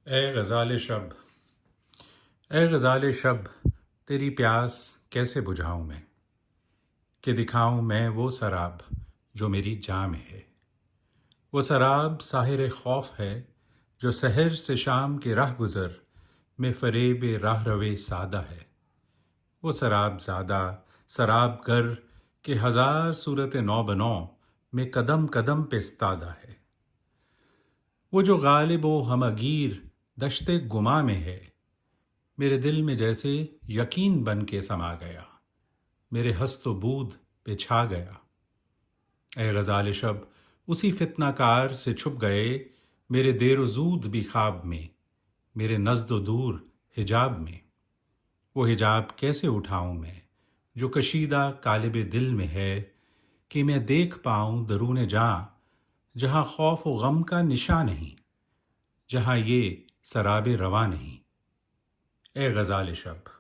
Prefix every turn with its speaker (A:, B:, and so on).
A: اے غزال شب، اے غزال شب، تیری پیاس کیسے بجھاؤں میں، کہ دکھاؤں میں وہ سراب جو میری جاں میں ہے۔ وہ سراب ساحر خوف ہے جو سحر سے شام کے راہ گزر میں فریب راہ روے سادہ ہے۔ وہ سراب زادہ سراب گر کہ ہزار صورت نو بنو میں قدم قدم پہ استادہ ہے۔ وہ جو غالب و ہمگیر دشت گما میں ہے، میرے دل میں جیسے یقین بن کے سما گیا، میرے ہست و بود پہ چھا گیا۔ اے غزال شب، اسی فتنہ کار سے چھپ گئے میرے دیر و زود بھی خواب میں، میرے نزد و دور حجاب میں۔ وہ حجاب کیسے اٹھاؤں میں جو کشیدہ قالب دل میں ہے، کہ میں دیکھ پاؤں درون جاں جہاں خوف و غم کا نشاں نہیں، جہاں یہ سراب رواں نہیں۔ اے غزال شب۔